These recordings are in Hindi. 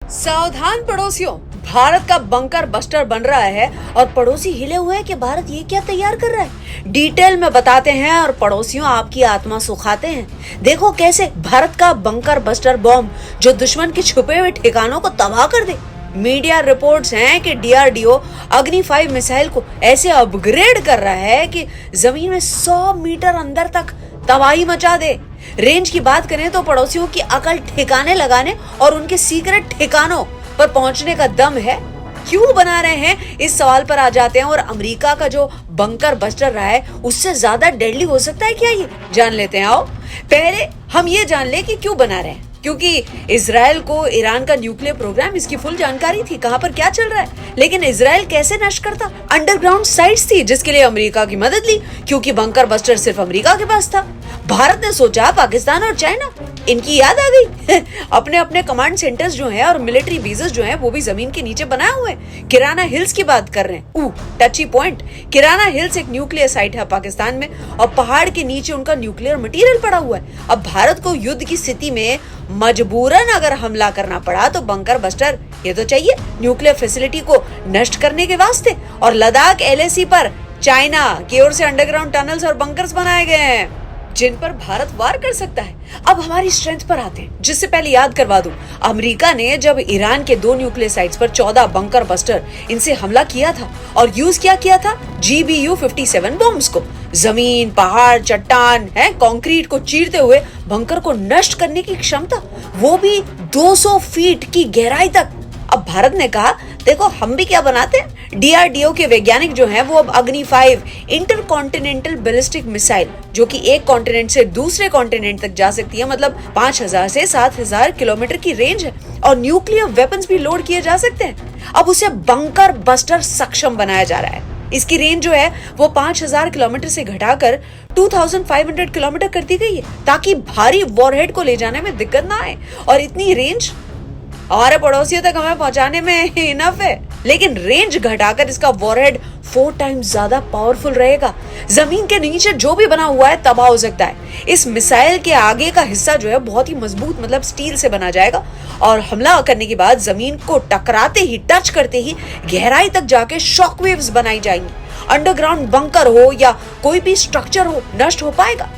सावधान पड़ोसियों, भारत का बंकर बस्टर बन रहा है और पड़ोसी हिले हुए हैं कि भारत ये क्या तैयार कर रहा है। डिटेल में बताते हैं और पड़ोसियों आपकी आत्मा सुखाते हैं। देखो कैसे भारत का बंकर बस्टर बॉम्ब जो दुश्मन के छुपे हुए ठिकानों को तबाह कर दे। मीडिया रिपोर्ट्स हैं कि डीआरडीओ अग्नि 5 मिसाइल को ऐसे अपग्रेड कर रहा है कि जमीन में 100 मीटर अंदर तक तबाही मचा दे। रेंज की बात करें तो पड़ोसियों की अकल ठिकाने लगाने और उनके सीक्रेट ठिकानों पर पहुंचने का दम है। क्यों बना रहे हैं, इस सवाल पर आ जाते हैं। और अमेरिका का जो बंकर बस्टर रहा है उससे ज्यादा डेडली हो सकता है क्या, ये जान लेते हैं। आओ पहले हम ये जान ले कि क्यों बना रहे हैं। क्योंकि इजराइल को ईरान का न्यूक्लियर प्रोग्राम, इसकी फुल जानकारी थी, कहां पर क्या चल रहा है। लेकिन इजराइल कैसे नष्ट करता, अंडरग्राउंड साइट्स थी जिसके लिए अमेरिका की मदद ली, क्योंकि बंकर बस्टर सिर्फ अमेरिका के पास था। भारत ने सोचा पाकिस्तान और चाइना, इनकी याद आ गई अपने अपने कमांड सेंटर्स जो हैं और मिलिट्री बेसेस जो हैं वो भी जमीन के नीचे बनाए हुए हैं। किराना हिल्स की बात कर रहे हैं, टची पॉइंट। किराना हिल्स एक न्यूक्लियर साइट है पाकिस्तान में और पहाड़ के नीचे उनका न्यूक्लियर मटेरियल पड़ा हुआ है। अब भारत को युद्ध की स्थिति में मजबूरन अगर हमला करना पड़ा तो बंकर बस्टर ये तो चाहिए न्यूक्लियर फैसिलिटी को नष्ट करने के वास्ते। और लद्दाख एलएसी पर चाइना की ओर से अंडरग्राउंड टनल्स और बंकर्स बनाए गए हैं जिन पर भारत वार कर सकता है। अब हमारी स्ट्रेंथ पर आते हैं, जिससे पहले याद करवा दूं, अमेरिका ने जब ईरान के 2 न्यूक्लियर साइट्स पर 14 बंकर बस्टर इनसे हमला किया था और यूज क्या किया था GBU-57 बॉम्ब्स को। जमीन, पहाड़, चट्टान है, कंक्रीट को चीरते हुए बंकर को नष्ट करने की क्षमता, वो भी 200 फीट की गहराई तक। अब भारत ने कहा देखो हम भी क्या बनाते हैं। डीआरडीओ के वैज्ञानिक जो हैं वो अब अग्नि 5 इंटरकॉन्टिनेंटल बैलिस्टिक मिसाइल, जो कि एक कॉन्टिनेंट से दूसरे कॉन्टिनेंट तक जा सकती है, मतलब 5000 से 7000 किलोमीटर की रेंज है और न्यूक्लियर वेपन्स भी लोड किए जा सकते हैं। अब उसे बंकर बस्टर सक्षम बनाया जा रहा है। इसकी रेंज जो है वो 5000 किलोमीटर से घटाकर 2500 किलोमीटर कर दी गई है, ताकि भारी वॉरहेड को ले जाने में दिक्कत ना आए। और इतनी रेंज हमारे पड़ोसियों तक हमें पहुंचाने में इनफ है, लेकिन रेंज घटाकर इसका वॉरहेड 4 टाइम्स ज्यादा पावरफुल रहेगा। जमीन के नीचे जो भी बना हुआ है तबाह हो सकता है। इस मिसाइल के आगे का हिस्सा जो है बहुत ही मजबूत, मतलब स्टील से बना जाएगा और हमला करने के बाद जमीन को टकराते ही, टच करते ही गहराई तक जाके शॉकवेव्स बनाई जाएंगी। अंडरग्राउंड बंकर हो या कोई भी स्ट्रक्चर हो, नष्ट हो पाएगा।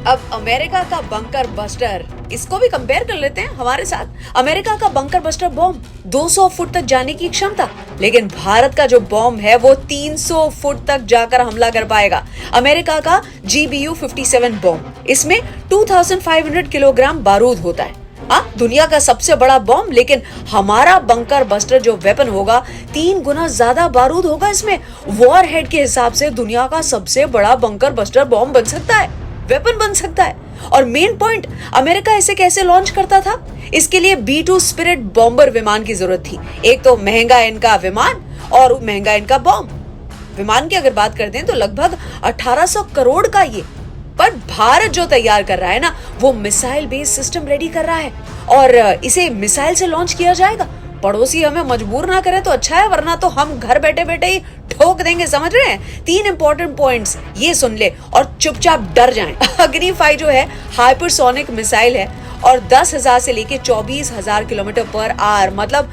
अब अमेरिका का बंकर बस्टर, इसको भी कंपेयर कर लेते हैं हमारे साथ। अमेरिका का बंकर बस्टर बॉम्ब 200 फुट तक जाने की क्षमता, लेकिन भारत का जो बॉम्ब है वो 300 फुट तक जाकर हमला कर पाएगा। अमेरिका का GBU-57 बॉम्ब, इसमें 2500 किलोग्राम बारूद होता है। दुनिया का सबसे बड़ा बॉम्ब, लेकिन हमारा बंकर बस्टर जो वेपन होगा 3 गुना ज्यादा बारूद होगा इसमें। वॉर हेड के हिसाब से दुनिया का सबसे बड़ा बंकर बस्टर बॉम्ब बन सकता है, वेपन बन सकता है। और मेन पॉइंट, अमेरिका इसे कैसे लॉन्च करता था, इसके लिए B-2 स्पिरिट बॉम्बर विमान की जरूरत थी। एक तो महंगा इनका विमान और महंगा इनका बॉम्ब। विमान की अगर बात करते हैं तो लगभग 1800 करोड़ का ये, पर भारत जो तैयार कर रहा है ना, वो मिसाइल बेस्ड सिस्टम रेडी कर रहा है और इसे मिसाइल से लॉन्च किया जाएगा। पड़ोसी हमें मजबूर ना करे तो अच्छा है, वरना तो हम घर बैठे बैठे ही ठोक देंगे, समझ रहे हैं। 3 इंपॉर्टेंट पॉइंट्स ये सुन ले और चुपचाप डर जाएं। अग्नि 5 जो है हाइपरसोनिक मिसाइल है और 10,000 से लेके 24,000 किलोमीटर पर आवर, मतलब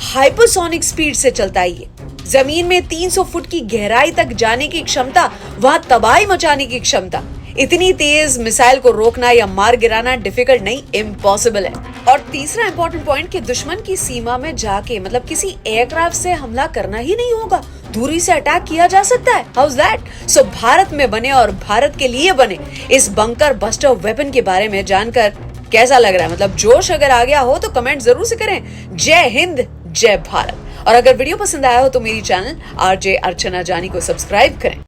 हाइपरसोनिक स्पीड से चलता है ये। जमीन में 300 फुट की गहराई तक जाने की क्षमता, वहां तबाही मचाने की क्षमता। इतनी तेज मिसाइल को रोकना या मार गिराना डिफिकल्ट नहीं, इम्पॉसिबल है। और तीसरा इंपॉर्टेंट पॉइंट कि दुश्मन की सीमा में जाके, मतलब किसी एयरक्राफ्ट से हमला करना ही नहीं होगा, दूरी से अटैक किया जा सकता है। How is that? So Bharat में बने और भारत के लिए बने इस बंकर बस्टर वेपन के बारे में जानकर कैसा लग रहा है? मतलब जोश अगर आ गया हो तो कमेंट जरूर से करें। जय हिंद, जय भारत। और अगर वीडियो पसंद आया हो तो मेरी चैनल RJ अर्चना जानी को सब्सक्राइब करें।